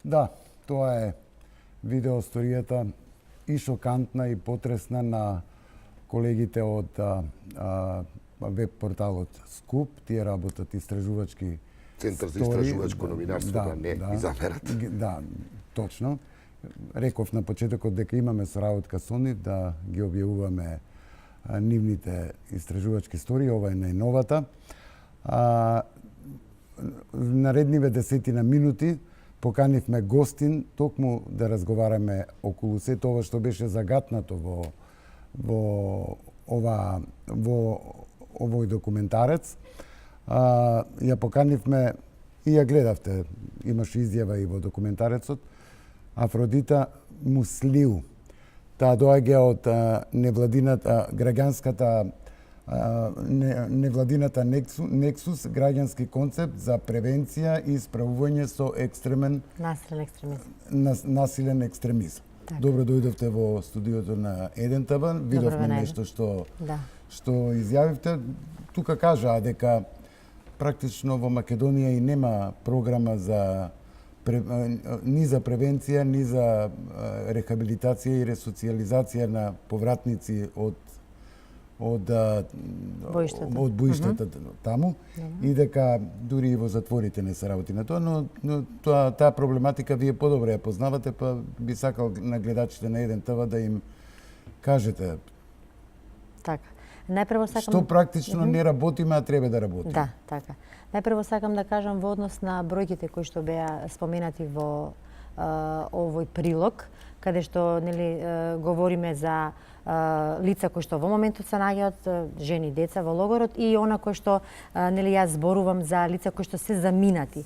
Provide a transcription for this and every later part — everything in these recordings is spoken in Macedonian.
Да, тоа е видеосторијата и шокантна и потресна на колегите од веб порталот Скуп. Тие работат истражувачки Центар за стори. истражувачко новинарство, да не ги замерат. Да, точно. Реков на почетокот дека имаме соработка со нив да ги објавуваме нивните истражувачки стори. Ова е најновата. Наредниве 10 минути поканивме гостин токму да разговараме околу сето ова што беше загатнато во овој документарец. Ја поканивме и ја гледавте, имаше изјава и во документарецот, Афродита Муслиу. Таа доаѓа од невладината Нексус, граѓански концепт за превенција и справување со насилен екстремизм. Так. Добро дојдовте во студиото на Еден ТВ. Видовме нешто што изјавивте. Тука кажаа дека практично во Македонија и нема програма ни за превенција, ни за рехабилитација и ресоциализација на повратници од боиштата таму, и дека дури и во затворите не се работи на тоа, но таа проблематика вие подобро ја познавате, па би сакал на гледачите на Еден ТВ да им кажете Така. Најпрво сакам што практично не работиме, а треба да работиме. Да, така. Најпрво сакам да кажам во однос на бројките кои што беа споменати во овој прилог, каде што говориме за лица кои што во моментот се наоѓаат, жени и деца во логорот, и она кој што јас зборувам за лица кои што се заминати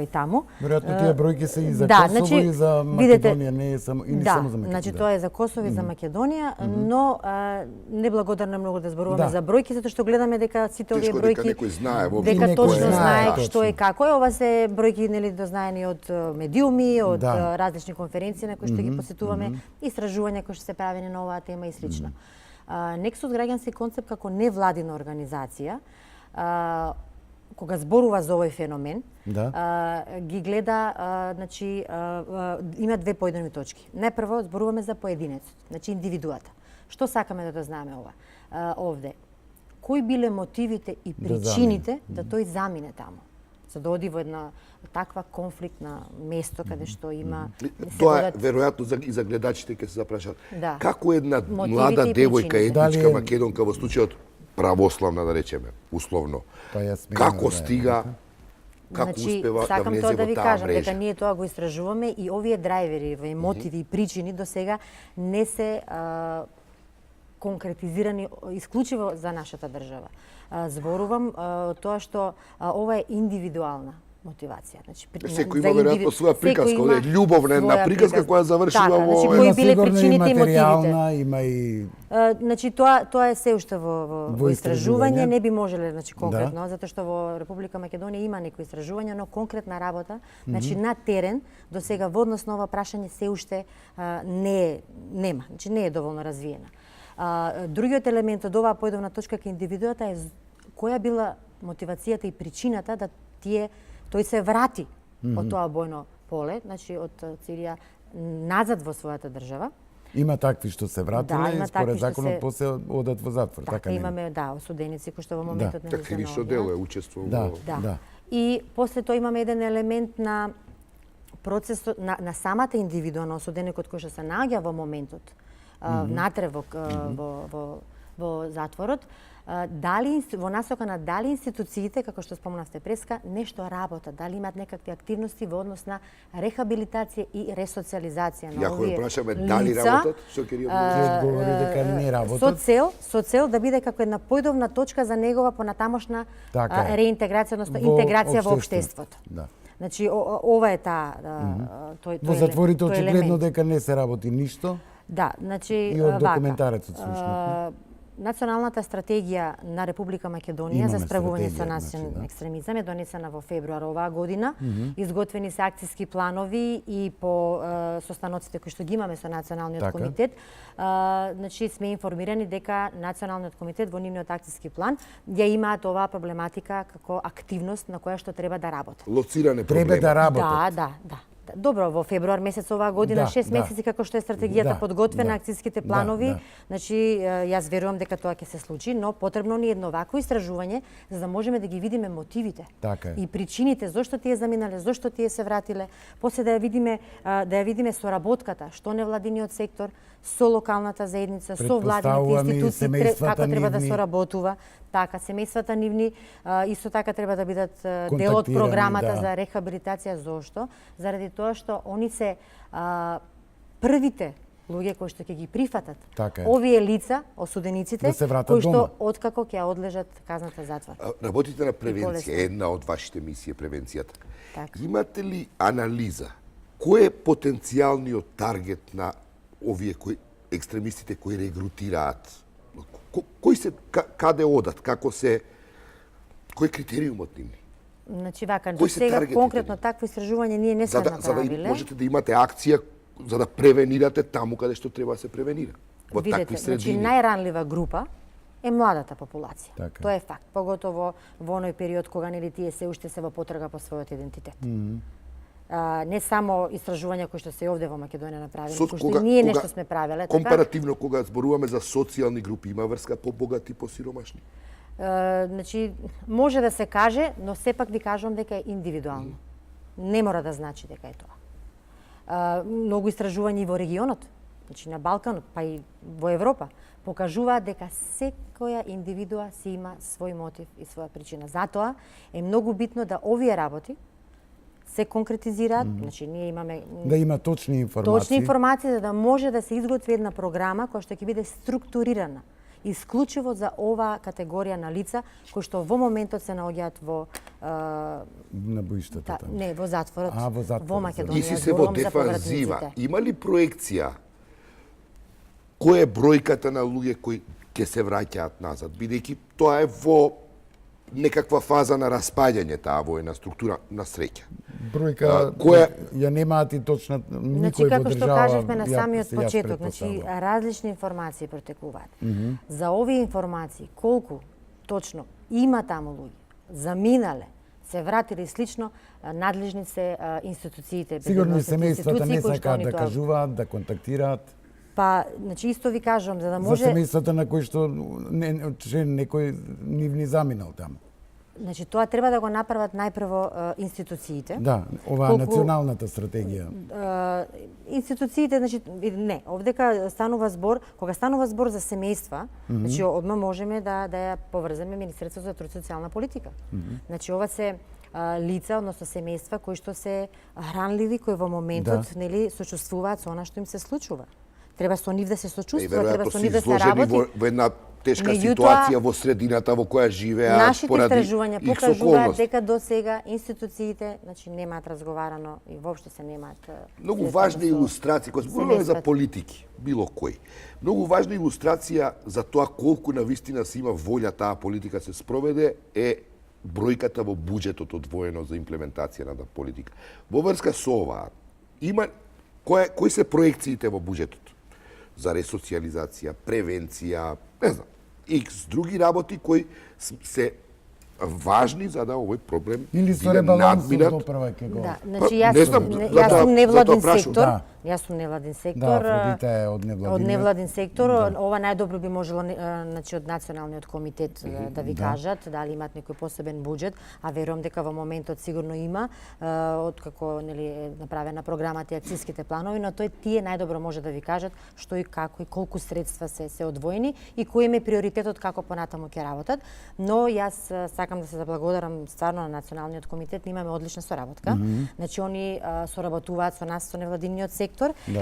таму. Веројатно тие бројки се и за Косово и за Македонија, не е само само за Македонија. Значи тоа е за Косово и за Македонија, но неблагодарно многу да зборуваме за бројки, затоа што гледаме дека сите овие бројки дека точно знае што е како е. Ова се бројки дознаени од медиуми, од различни конференции на кои што ги посетуваме, истражувања кои што се правени на оваа тема и слично. Нексус граѓански концепт како невладина организација, кога зборува за овој феномен, ги гледа, има две поедини точки. Најпрво зборуваме за поединецот, значи индивидуата. Што сакаме да знаеме овде? Кои биле мотивите и причините да тој замине таму? За да оди во една таква конфликтна место каде што има... Тоа е веројатно и за гледачите ќе се запрашат. Како една млада девојка, етничка македонка во случајот православна, да речеме, условно, како стига, како успева да влезе во таа мрежа? Сакам тоа да ви кажам, дека ние тоа го истражуваме и овие драйвери, мотиви и причини до сега не се конкретизирани исклучиво за нашата држава. Зборувам тоа што ова е индивидуална мотивација. Значи, секој има веројатно своја приказка, ова е љубовна една приказка која завршува во... Кои биле причините и мотивите. Има и... Значи, тоа е се уште во истражување, не би можеле, значи, конкретно, затоа што во Република Македонија има некои истражувања, но конкретна работа, значи, на терен, до сега во однос на ова прашање се уште нема, значи, не е доволно развиена. Другиот елемент од оваа поедовна точка кај индивидуата е која била мотивацијата и причината да тој се врати од тоа бојно поле, значи од Сирија назад во својата држава. Има такви што се вратиле и според законот после одат во затвор, така не? Имаме, осуденици кои што во моментот не се наоѓаат. Кривично дело е учествува. Да. И после тоа имаме еден елемент на процесот на самата индивидуална осуденикот кој што се наоѓа во моментот внатре во затворот, дали во насока на дали институциите, како што спомнавте преска, нешто работат, дали имаат некакви активности во однос на рехабилитација и ресоциализација на овие лица. Ја прашаме дали работат, што ќе одговори дека не работат. Со цел да биде како една појдовна точка за негова понатамошна реинтеграција, односно интеграција во општеството. Значи ова е тој во затворите очигледно дека не се работи ништо. Да, значи и од документарецот слушнав. Националната стратегија на Република Македонија за справување со насилен екстремизам е донесена во февруар оваа година. Изготвени се акциски планови и по состаноците кои што ги имаме со Националниот комитет. Значи сме информирани дека Националниот комитет во нивниот акциски план ја имаат оваа проблематика како активност на која што треба да работат. Лоциране проблеми. Треба да работат. Да. Добро, во февруар месец оваа година, 6 месеци како што е стратегијата подготвена, акцијските планови, значи јас верувам дека тоа ќе се случи, но потребно ни е едно вакво истражување за да можеме да ги видиме мотивите и причините зошто тие заминале, зошто тие се вратиле, после да ја видиме соработката, што невладиниот сектор со локалната заедница, со владините институции како треба да соработува. Така, семејствата нивни исто така треба да бидат дел од програмата за рехабилитација. Зошто? Заради тоа што они се првите луѓе кои што ќе ги прифатат овие лица, осудениците, кои што откако ќе одлежат казната затвор. Работите на превенција, една од вашите мисии е превенцијата. Имате ли анализа кој е потенцијалниот таргет на овие екстремистите кои регрутираат? Кои се, каде одат, како се, кој е критериумот нивни? Значи вака, до сега конкретно такво истражување ние не сме направиле. За да можете да имате акција за да превенирате таму каде што треба да се превенира. Во такви средини. Значи најранлива група е младата популација. Тоа е факт, поготово во оној период кога нели тие се уште се во потрага по својот идентитет. Не само истражувања кои што се овде во Македонија направени, кои што ние нешто сме правеле. Компаративно, кога зборуваме за социјални групи, има врска по богати и по сиромашни? Значи, може да се каже, но сепак ви кажувам дека е индивидуално. Не мора да значи дека е тоа. Многу истражувања и во регионот, значи на Балканот, па и во Европа, покажуваат дека секоја индивидуа си има свој мотив и своја причина. Затоа е многу битно да овие работи се конкретизираат, значи ние имаме да има точни информации за да може да се изготви една програма која што ќе биде структурирана исклучиво за оваа категорија на лица кои што во моментот се наоѓаат во на боиштата таму. Не, во затворот. Во Македонија. И си се во дефанзива. Има ли проекција која е бројката на луѓе кои ќе се враќаат назад, бидејќи тоа е во некаква фаза на распаѓање таа војна структура, на среќа. Бројка ја немаат и точна никој во држава. Како што кажавме на самиот почеток, значи различни информации протекуваат. За овие информации колку точно има таму луѓе, заминале, се вратили и слично, надлежни се институциите. Сигурно семејствата не сакаат да кажуваат, да контактираат. Па, значи исто ви кажувам, за да може... За семејствата на кои што некој нивни заминал таму. Значи, тоа треба да го направат најпрво институциите. Да, оваа националната стратегија. Институциите, значи, не, овдека станува збор, кога станува збор за семејства, значи, одма можеме да ја поврземе Министерството за труд и социјална политика. Значи, ова се лица, односно семејства, кои што се ранливи, кои во моментот, нели, сочувствуваат со она што им се случува. Треба со нив да се сочувствува, треба со нив да се работи. Во една тешка ситуација во средината во која живеат поради истражувања покажуваат дека до сега институциите, значи немаат разговарано и воопшто се немаат. Многу важна илустрација, кога зборуваме за политики, било кој. Многу важна илустрација за тоа колку навистина се има волја таа политика се спроведе е бројката во буџетот одвоено за имплементација на таа политика. Во врска со ова, има кои се проекциите во буџетот? За ресоциализација, превенција, не знам, икс други работи кои се важни за да овој проблем или со ребалансот доправа ќе го. Да, значи јас сум невладин сектор. Јас сум невладин сектор. Да, од невладин сектор. Ова најдобро би можело значи од националниот комитет да ви кажат дали имаат некој посебен буџет, а верувам дека во моментот сигурно има откако нели е направена програмата и акцијските планови, но тие најдобро може да ви кажат што и како и колку средства се одвоени и кој им е приоритетот како понатаму ќе работат. Но јас сакам да се заблагодарам стварно на националниот комитет, имаме одлична соработка. Значи они соработуваат со нас со невладиниот сектор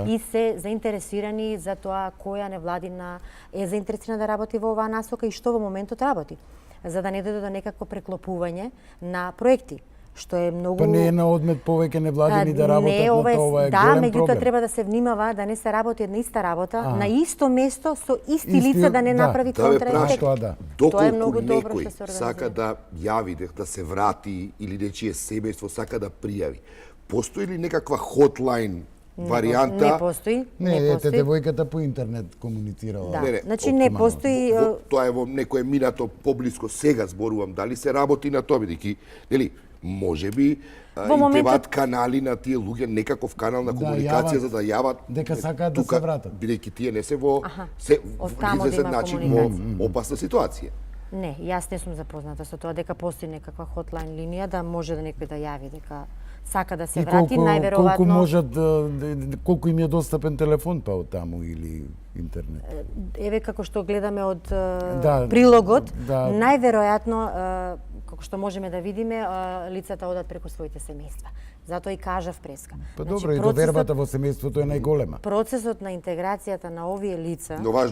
и се заинтересирани за тоа која невладина е заинтересирана да работи во оваа насока и што во моментот работи, за да не дојде до некакво преклопување на проекти, што е многу... Па не е на одмет повеќе невладини да работат на тоа, е голем проблем. Да, меѓутоа треба да се внимава да не се работи една иста работа на исто место со исти лица, да не направи контраефект. Тоа е многу добро што се организира. Сака да јави, да се врати или нечие семејство сака да пријави. Постои ли некаква хотлайн варијанта? Не постои. Не, ете девојката по интернет комуницирала. Да. Значи не постои. Тоа е во некое минато поблиско, сега зборувам, дали се работи на тоа, бидејќи, нели, можеби им требаат канали на тие луѓе, некаков канал на комуникација за да јават дека сакаат да се вратат. Бидејќи тие не се во известен начин во опасна ситуација. Не, јас не сум запозната со тоа дека постои некаква хотлайн линија да може да некој да јави дека сака да се врати, најверојатно. Колку можат колку им е достапен телефон па од таму или интернет? Еве како што гледаме од прилогот, најверојатно како што можеме да видиме, лицата одат преку своите семејства. Затоа и кажав преска. Па добро, и довербата во семејството е најголема. Процесот на интеграцијата на овие лица во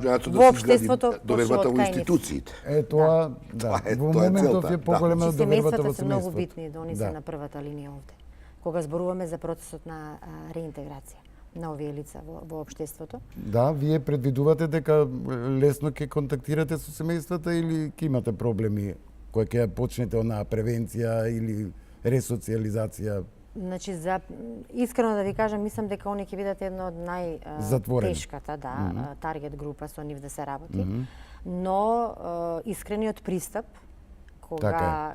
општеството, довербата во институциите. Тоа, во моментов е поголема од довербата во семејството. Семејствата се многу битни, да они се на првата линија овде. Кога зборуваме за процесот на реинтеграција на овие лица во општеството. Да, вие предвидувате дека лесно ќе контактирате со семејствата или ќе имате проблеми кои ќе почнете онаа превенција или ресоциализација? Значи, искрено да ви кажам, мислам дека они ќе бидат една од најтешката, таргет група со нив да се работи. Но искрениот пристап, кога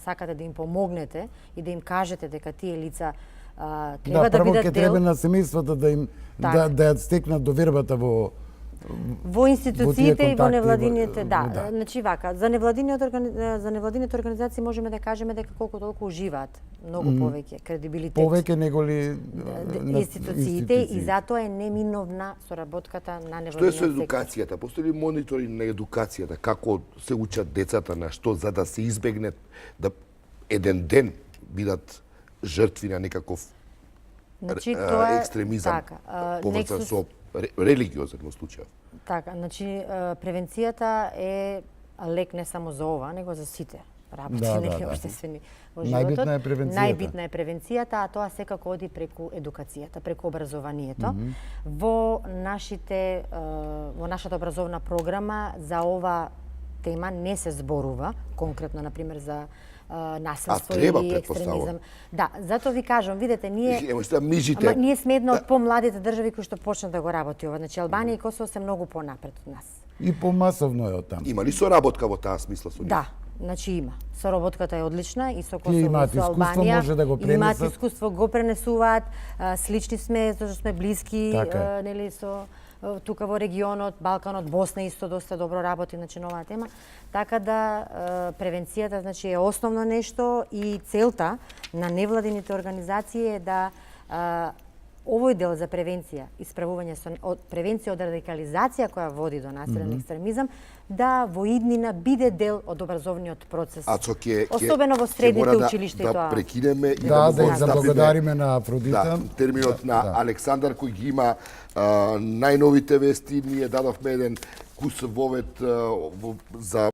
сакате да им помогнете и да им кажете дека тие лица треба да бидат дел... Прво ќе треба на семејствата да им да стекнат довербата во институциите и во невладините, значи вака, за невладините организации можеме да кажеме дека колку толку уживаат многу повеќе кредибилитет. Повеќе неголи институциите и затоа е неминовна соработката на невладиниот сектор. Што е со едукацијата? Постои ли мониторинг на едукацијата? Како се учат децата на што за да се избегне да еден ден бидат жртви на некаков екстремизам поврзан со религиозен во случај. Така, значи превенцијата е лек не само за ова, него за сите работи општествени во животот. Најбитна е превенцијата. Најбитна е превенцијата, а тоа секако оди преку едукацијата, преку образованието. Во нашата образовна програма за ова тема не се зборува, конкретно, например, за насилство или екстремизам. Да, затоа ви кажам, видете, ние сме една од помладите држави кои што почна да го работи ова. Значи, Албанија и Косово се многу понапред од нас. И помасовно е од таму. Има ли соработка во таа смисла со нив? Да, значи има. Соработката е одлична и со Косово и со Албанија. Може да го пренесат. Имаат искуство, го пренесуваат. Слични сме, затоа што сме блиски, нели, со тука во регионот, Балканот, Босна исто доста добро работи значи на оваа тема. Така да превенцијата значи е основно нешто и целта на невладините организации е да овој дел за превенција, исправување превенција од радикализација која води до насилен екстремизам, да во иднина биде дел од образовниот процес. Особено во средните училишта и тоа. Да прекинеме и да благодариме на Афродита. Терминот на Александар кој ги има најновите вести, ние дадовме еден кус вовет за